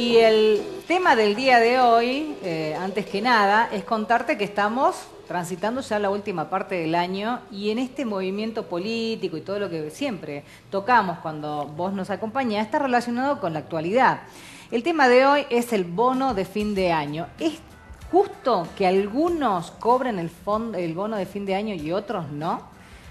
Y el tema del día de hoy, antes que nada, es contarte que estamos transitando ya la última parte del año y en este movimiento político y todo lo que siempre tocamos cuando vos nos acompañás está relacionado con la actualidad. El tema de hoy es el bono de fin de año. ¿Es justo que algunos cobren el bono de fin de año y otros no?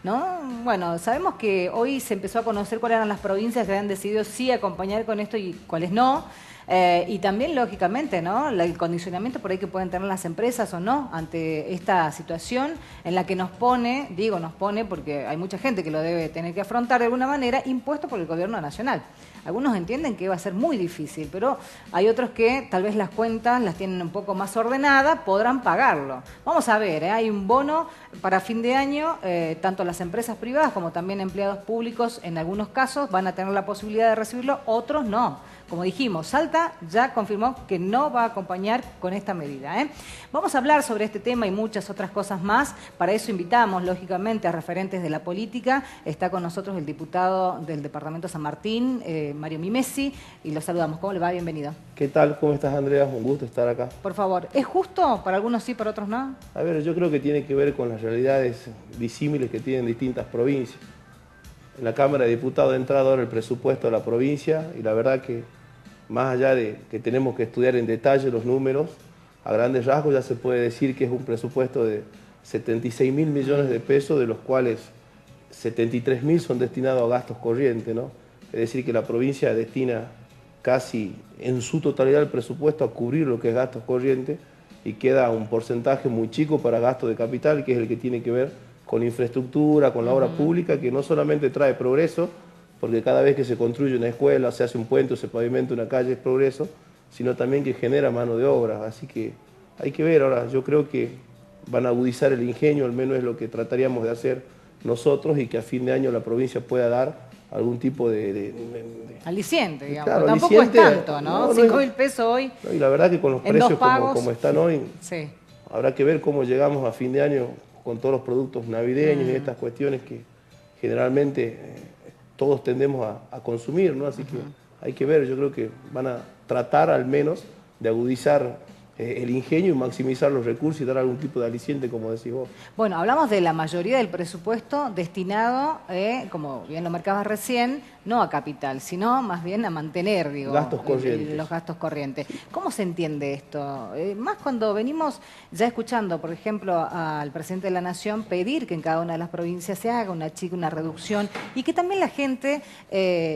¿No? Bueno, sabemos que hoy se empezó a conocer cuáles eran las provincias que habían decidido sí acompañar con esto y cuáles no. Y también, lógicamente, ¿no? El condicionamiento por ahí que pueden tener las empresas o no ante esta situación en la que nos pone, digo nos pone porque hay mucha gente que lo debe tener que afrontar de alguna manera, impuesto por el gobierno nacional. Algunos entienden que va a ser muy difícil, pero hay otros que tal vez las cuentas las tienen un poco más ordenadas, podrán pagarlo. Vamos a ver, hay un bono para fin de año, tanto las empresas privadas como también empleados públicos en algunos casos van a tener la posibilidad de recibirlo, otros no. Como dijimos, Salta ya confirmó que no va a acompañar con esta medida. Vamos a hablar sobre este tema y muchas otras cosas más. Para eso invitamos, lógicamente, a referentes de la política. Está con nosotros el diputado del Departamento San Martín, Mario Mimesi, y lo saludamos. ¿Cómo le va? Bienvenido. ¿Qué tal? ¿Cómo estás, Andrea? Un gusto estar acá. Por favor, ¿es justo? ¿Para algunos sí, para otros no? A ver, yo creo que tiene que ver con las realidades disímiles que tienen distintas provincias. En la Cámara de Diputados ha entrado ahora el presupuesto de la provincia y la verdad que más allá de que tenemos que estudiar en detalle los números, a grandes rasgos ya se puede decir que es un presupuesto de 76.000 millones de pesos, de los cuales 73.000 son destinados a gastos corrientes, ¿no? Es decir, que la provincia destina casi en su totalidad el presupuesto a cubrir lo que es gastos corrientes y queda un porcentaje muy chico para gastos de capital, que es el que tiene que ver con infraestructura, con la obra pública, que no solamente trae progreso, porque cada vez que se construye una escuela, se hace un puente o se pavimenta una calle es progreso, sino también que genera mano de obra. Así que hay que ver ahora, yo creo que van a agudizar el ingenio, al menos es lo que trataríamos de hacer nosotros, y que a fin de año la provincia pueda dar algún tipo de aliciente, digamos. Claro, tampoco aliciente, es tanto, ¿no? no 5.000 pesos hoy. No, y la verdad que con los precios como están hoy, sí, habrá que ver cómo llegamos a fin de año con todos los productos navideños y estas cuestiones que generalmente todos tendemos a consumir, ¿no? Así que hay que ver, yo creo que van a tratar al menos de agudizar el ingenio y maximizar los recursos y dar algún tipo de aliciente, como decís vos. Bueno, hablamos de la mayoría del presupuesto destinado, como bien lo marcabas recién, no a capital, sino más bien a mantener, digo, gastos corrientes. Los gastos corrientes. ¿Cómo se entiende esto? Más cuando venimos ya escuchando, por ejemplo, al presidente de la Nación pedir que en cada una de las provincias se haga una reducción y que también la gente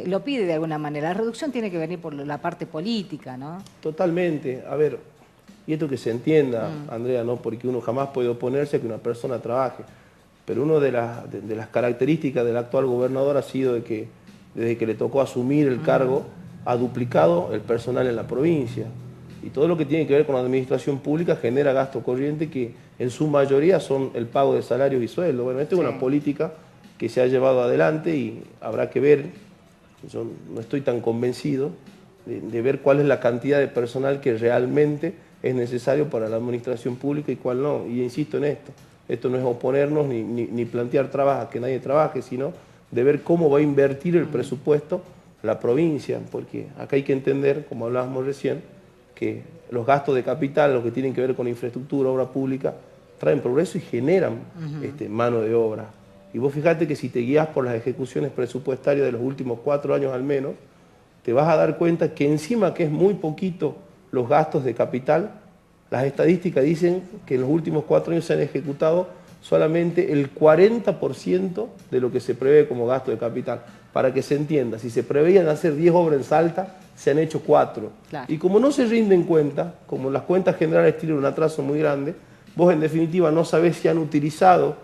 lo pide de alguna manera. La reducción tiene que venir por la parte política, ¿no? Totalmente. A ver, y esto que se entienda, Andrea, ¿no? Porque uno jamás puede oponerse a que una persona trabaje. Pero una de las características del actual gobernador ha sido de que desde que le tocó asumir el cargo, ha duplicado el personal en la provincia. Y todo lo que tiene que ver con la administración pública genera gasto corriente que en su mayoría son el pago de salarios y sueldos. Bueno, esta es una política que se ha llevado adelante y habrá que ver, yo no estoy tan convencido de ver cuál es la cantidad de personal que realmente es necesario para la administración pública y cuál no. Y insisto en esto no es oponernos ni plantear trabas a que nadie trabaje, sino de ver cómo va a invertir el presupuesto la provincia, porque acá hay que entender, como hablábamos recién, que los gastos de capital, lo que tienen que ver con infraestructura, obra pública, traen progreso y generan mano de obra. Y vos fijate que si te guías por las ejecuciones presupuestarias de los últimos 4 años al menos, te vas a dar cuenta que encima que es muy poquito los gastos de capital, las estadísticas dicen que en los últimos 4 años se han ejecutado solamente el 40% de lo que se prevé como gasto de capital. Para que se entienda, si se preveían hacer 10 obras en Salta, se han hecho 4. Claro. Y como no se rinden cuenta, como las cuentas generales tienen un atraso muy grande, vos en definitiva no sabés si han utilizado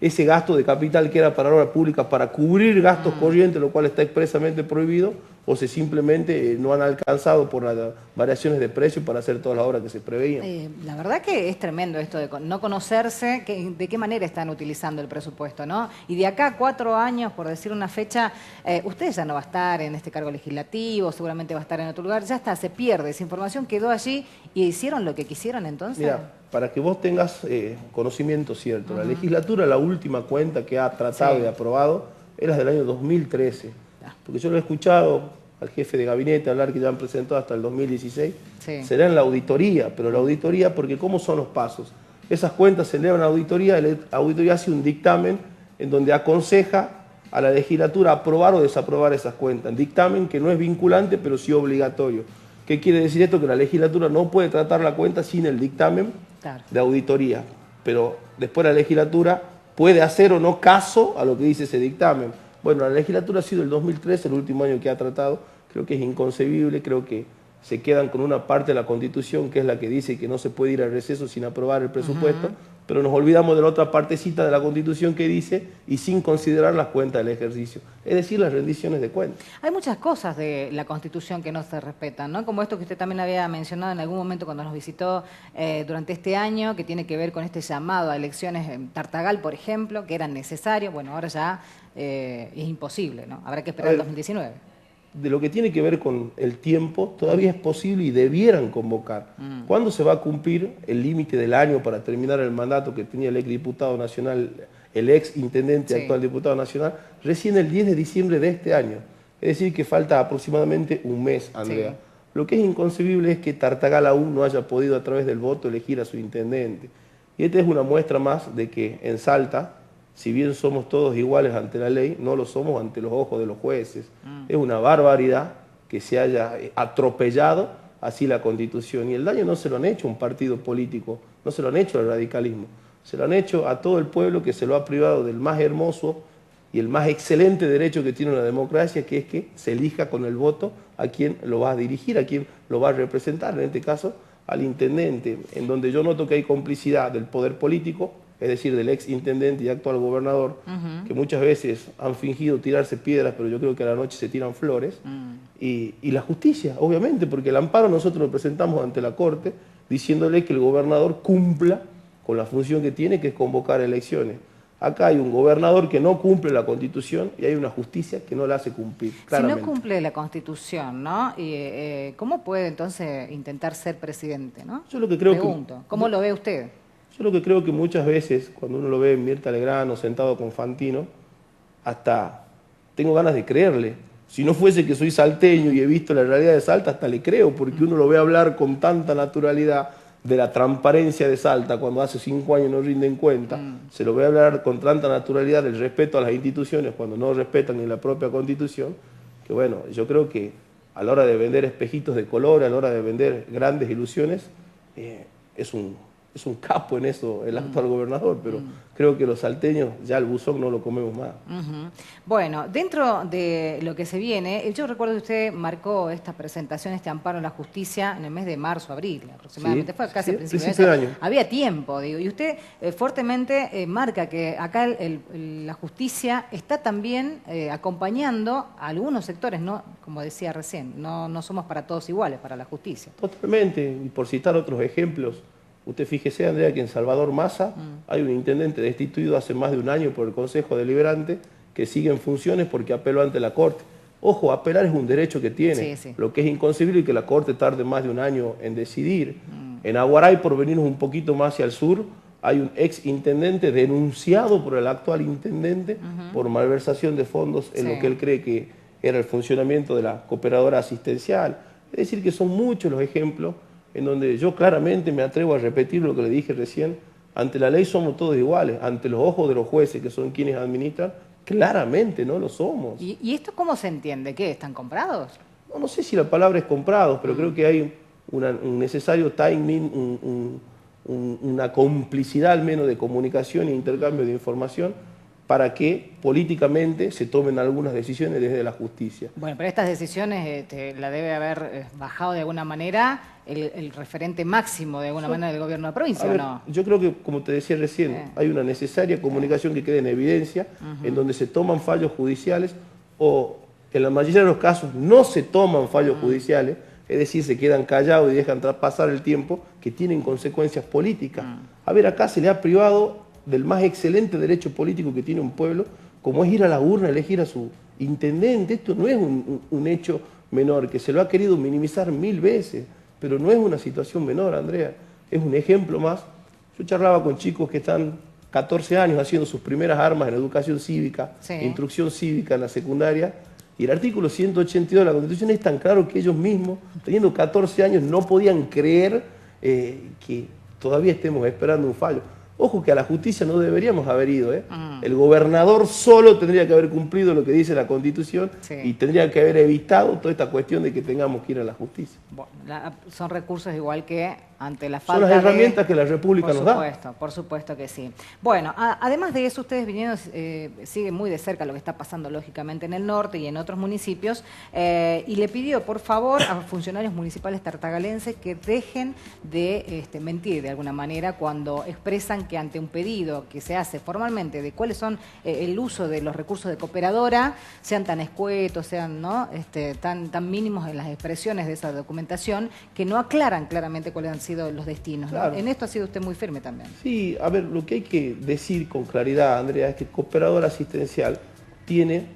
ese gasto de capital que era para obra pública para cubrir gastos corrientes, lo cual está expresamente prohibido, o si simplemente no han alcanzado por las variaciones de precio para hacer todas las obras que se preveían. La verdad que es tremendo esto de no conocerse de qué manera están utilizando el presupuesto, ¿no? Y de acá a 4 años, por decir una fecha, usted ya no va a estar en este cargo legislativo, seguramente va a estar en otro lugar, ya está, se pierde, esa información quedó allí y hicieron lo que quisieron entonces. Mira, para que vos tengas conocimiento cierto, la legislatura, la última cuenta que ha tratado y aprobado, era del año 2013. Porque yo lo he escuchado al jefe de gabinete a hablar que ya han presentado hasta el 2016, Sí. será en la auditoría, pero la auditoría, porque ¿cómo son los pasos? Esas cuentas se elevan a la auditoría hace un dictamen en donde aconseja a la legislatura aprobar o desaprobar esas cuentas. Un dictamen que no es vinculante, pero sí obligatorio. ¿Qué quiere decir esto? Que la legislatura no puede tratar la cuenta sin el dictamen de auditoría, pero después la legislatura puede hacer o no caso a lo que dice ese dictamen. Bueno, la legislatura ha sido el 2013, el último año que ha tratado, creo que es inconcebible, creo que se quedan con una parte de la Constitución que es la que dice que no se puede ir al receso sin aprobar el presupuesto, pero nos olvidamos de la otra partecita de la Constitución que dice y sin considerar las cuentas del ejercicio, es decir, las rendiciones de cuentas. Hay muchas cosas de la Constitución que no se respetan, ¿no? Como esto que usted también había mencionado en algún momento cuando nos visitó durante este año, que tiene que ver con este llamado a elecciones en Tartagal, por ejemplo, que eran necesarios. Bueno, ahora ya es imposible, ¿no? Habrá que esperar el 2019. De lo que tiene que ver con el tiempo, todavía es posible y debieran convocar. ¿Cuándo se va a cumplir el límite del año para terminar el mandato que tenía el ex diputado nacional, el ex intendente, actual diputado nacional? Recién el 10 de diciembre de este año. Es decir, que falta aproximadamente un mes, Andrea. Sí. Lo que es inconcebible es que Tartagal aún no haya podido a través del voto elegir a su intendente. Y esta es una muestra más de que en Salta, si bien somos todos iguales ante la ley, no lo somos ante los ojos de los jueces. Es una barbaridad que se haya atropellado así la Constitución. Y el daño no se lo han hecho a un partido político, no se lo han hecho al radicalismo, se lo han hecho a todo el pueblo que se lo ha privado del más hermoso y el más excelente derecho que tiene una democracia, que es que se elija con el voto a quien lo va a dirigir, a quien lo va a representar, en este caso al intendente, en donde yo noto que hay complicidad del poder político, es decir, del ex intendente y actual gobernador, que muchas veces han fingido tirarse piedras, pero yo creo que a la noche se tiran flores, y la justicia, obviamente, porque el amparo nosotros lo presentamos ante la Corte, diciéndole que el gobernador cumpla con la función que tiene, que es convocar elecciones. Acá hay un gobernador que no cumple la Constitución y hay una justicia que no la hace cumplir, claramente. Si no cumple la Constitución, ¿no? ¿Cómo puede entonces intentar ser presidente, ¿no? Yo lo que creo Pregunto, ¿cómo lo ve usted? Yo lo que creo que muchas veces, cuando uno lo ve en Mirta Legrand sentado con Fantino, hasta tengo ganas de creerle. Si no fuese que soy salteño y he visto la realidad de Salta, hasta le creo, porque uno lo ve hablar con tanta naturalidad de la transparencia de Salta cuando hace 5 años no rinden cuenta, se lo ve hablar con tanta naturalidad del respeto a las instituciones cuando no respetan ni la propia Constitución, que bueno, yo creo que a la hora de vender espejitos de color, a la hora de vender grandes ilusiones, es un capo en eso el actual gobernador, pero creo que los salteños ya el buzón no lo comemos más. Bueno, dentro de lo que se viene, yo recuerdo que usted marcó esta presentación, este amparo en la justicia en el mes de marzo, abril aproximadamente, fue casi a principios de año. Había tiempo, digo, y usted fuertemente marca que acá la justicia está también acompañando a algunos sectores, ¿no? Como decía recién, no somos para todos iguales, para la justicia. Totalmente, y por citar otros ejemplos, usted fíjese, Andrea, que en Salvador Massa hay un intendente destituido hace más de un año por el Consejo Deliberante que sigue en funciones porque apeló ante la Corte. Ojo, apelar es un derecho que tiene. Lo que es inconcebible es que la Corte tarde más de un año en decidir. En Aguaray, por venirnos un poquito más hacia el sur, hay un ex intendente denunciado por el actual intendente por malversación de fondos en lo que él cree que era el funcionamiento de la cooperadora asistencial. Es decir, que son muchos los ejemplos en donde yo claramente me atrevo a repetir lo que le dije recién, ante la ley somos todos iguales, ante los ojos de los jueces, que son quienes administran, claramente no lo somos. ¿Y esto cómo se entiende? ¿Qué? ¿Están comprados? No sé si la palabra es comprados, pero creo que hay un necesario timing, una complicidad al menos de comunicación e intercambio de información para que políticamente se tomen algunas decisiones desde la justicia. Bueno, pero estas decisiones la debe haber bajado de alguna manera el referente máximo de alguna manera del gobierno de la provincia, ¿o no? Yo creo que, como te decía recién, hay una necesaria comunicación que quede en evidencia, en donde se toman fallos judiciales o en la mayoría de los casos no se toman fallos judiciales, es decir, se quedan callados y dejan pasar el tiempo, que tienen consecuencias políticas. A ver, acá se le ha privado del más excelente derecho político que tiene un pueblo, como es ir a la urna, elegir a su intendente. Esto no es un hecho menor, que se lo ha querido minimizar 1000 veces, pero no es una situación menor, Andrea, es un ejemplo más. Yo charlaba con chicos que están 14 años haciendo sus primeras armas en educación cívica, instrucción cívica en la secundaria, Y el artículo 182 de la Constitución es tan claro que ellos mismos, teniendo 14 años, no podían creer que todavía estemos esperando un fallo. Ojo que a la justicia no deberíamos haber ido, ¿eh? El gobernador solo tendría que haber cumplido lo que dice la Constitución, sí, y tendría que haber evitado toda esta cuestión de que tengamos que ir a la justicia. Bueno, son recursos igual que ante la falta de... Son las herramientas que la República nos da. Por supuesto que sí. Bueno, además de eso, ustedes vinieron, siguen muy de cerca lo que está pasando lógicamente en el norte y en otros municipios, y le pidió por favor a funcionarios municipales tartagalenses que dejen de mentir de alguna manera cuando expresan que ante un pedido que se hace formalmente de cuáles son el uso de los recursos de cooperadora, sean tan escuetos, sean tan mínimos en las expresiones de esa documentación, que no aclaran claramente cuáles han sido los destinos. Claro. ¿No? En esto ha sido usted muy firme también. Sí, a ver, lo que hay que decir con claridad, Andrea, es que cooperadora asistencial tiene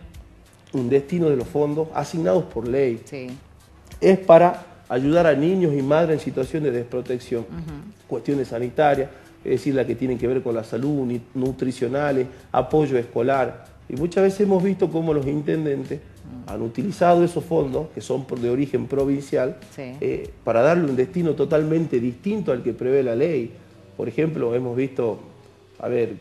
un destino de los fondos asignados por ley. Sí. Es para ayudar a niños y madres en situación de desprotección, cuestiones sanitarias, es decir, las que tienen que ver con la salud, nutricionales, apoyo escolar. Y muchas veces hemos visto cómo los intendentes han utilizado esos fondos, que son de origen provincial, sí, para darle un destino totalmente distinto al que prevé la ley. Por ejemplo, hemos visto,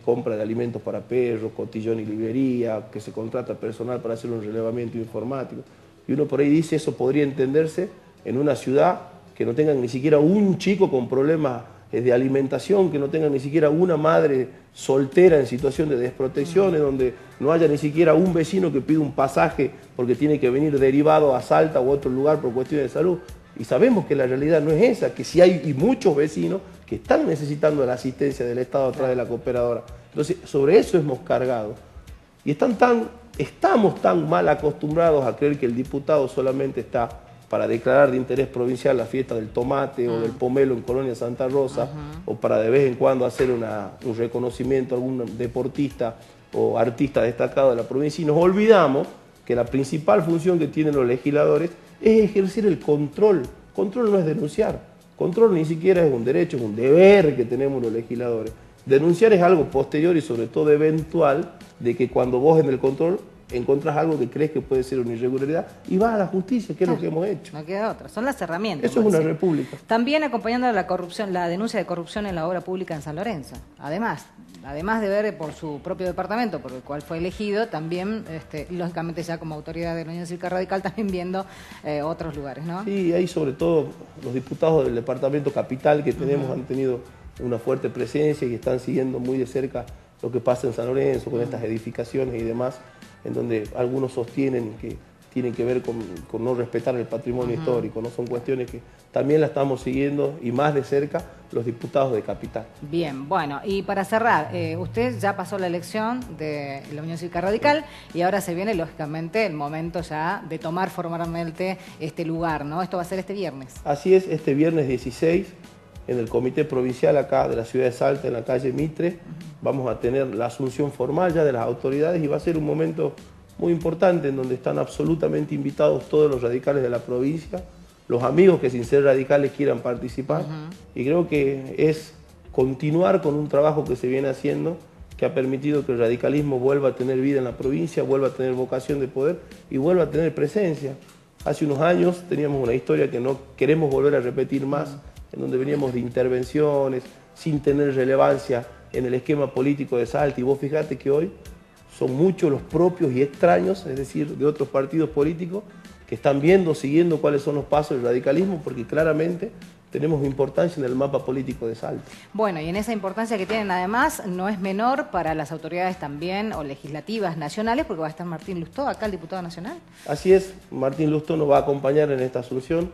compra de alimentos para perros, cotillón y librería, que se contrata personal para hacer un relevamiento informático. Y uno por ahí dice, eso podría entenderse en una ciudad que no tengan ni siquiera un chico con problemas de alimentación, que no tengan ni siquiera una madre soltera en situación de desprotección, donde no haya ni siquiera un vecino que pida un pasaje porque tiene que venir derivado a Salta u otro lugar por cuestiones de salud. Y sabemos que la realidad no es esa, que sí hay muchos vecinos que están necesitando la asistencia del Estado a través de la cooperadora. Entonces, sobre eso hemos cargado. Y estamos tan mal acostumbrados a creer que el diputado solamente está para declarar de interés provincial la fiesta del tomate o del pomelo en Colonia Santa Rosa, o para de vez en cuando hacer un reconocimiento a algún deportista o artista destacado de la provincia, y nos olvidamos que la principal función que tienen los legisladores es ejercer el control. Control no es denunciar, control ni siquiera es un derecho, es un deber que tenemos los legisladores. Denunciar es algo posterior y sobre todo eventual, de que cuando vos en el control encontrás algo que crees que puede ser una irregularidad y vas a la justicia, que es lo que hemos hecho. No queda otra, son las herramientas. Eso es una república. También acompañando a la corrupción, la denuncia de corrupción en la obra pública en San Lorenzo. Además de ver por su propio departamento, por el cual fue elegido, también, lógicamente ya como autoridad de la Unión Cívica Radical, también viendo otros lugares, ¿no? Sí, ahí sobre todo los diputados del departamento capital que tenemos han tenido una fuerte presencia y están siguiendo muy de cerca lo que pasa en San Lorenzo con estas edificaciones y demás, en donde algunos sostienen que tienen que ver con no respetar el patrimonio histórico, ¿no? Son cuestiones que también la estamos siguiendo y más de cerca los diputados de Capital. Bien, bueno, y para cerrar, usted ya pasó la elección de la Unión Cívica Radical y ahora se viene, lógicamente, el momento ya de tomar formalmente este lugar, ¿no? Esto va a ser este viernes. Así es, este viernes 16, en el Comité Provincial acá de la ciudad de Salta, en la calle Mitre, vamos a tener la asunción formal ya de las autoridades y va a ser un momento muy importante en donde están absolutamente invitados todos los radicales de la provincia, los amigos que sin ser radicales quieran participar, y creo que es continuar con un trabajo que se viene haciendo que ha permitido que el radicalismo vuelva a tener vida en la provincia, vuelva a tener vocación de poder y vuelva a tener presencia. Hace unos años teníamos una historia que no queremos volver a repetir más, en donde veníamos de intervenciones sin tener relevancia en el esquema político de Salta, y vos fijate que hoy son muchos los propios y extraños, es decir, de otros partidos políticos, que están viendo, siguiendo cuáles son los pasos del radicalismo, porque claramente tenemos importancia en el mapa político de Salta. Bueno, y en esa importancia que tienen además, no es menor para las autoridades también, o legislativas nacionales, porque va a estar Martín Lustó, acá el diputado nacional. Así es, Martín Lustó nos va a acompañar en esta asunción.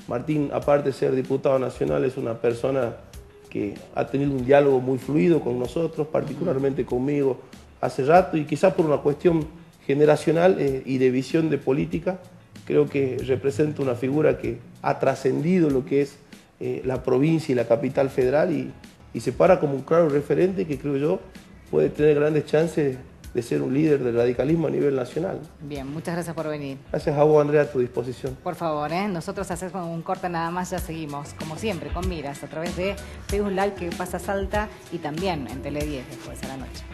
Martín, aparte de ser diputado nacional, es una persona que ha tenido un diálogo muy fluido con nosotros, particularmente conmigo, hace rato, y quizás por una cuestión generacional y de visión de política, creo que representa una figura que ha trascendido lo que es la provincia y la capital federal y se para como un claro referente que creo yo puede tener grandes chances de ser un líder del radicalismo a nivel nacional. Bien, muchas gracias por venir. Gracias a vos, Andrea, a tu disposición. Por favor, nosotros hacemos un corte nada más, ya seguimos, como siempre, con miras, a través de Facebook Live que pasa Salta y también en Tele 10 después a la noche.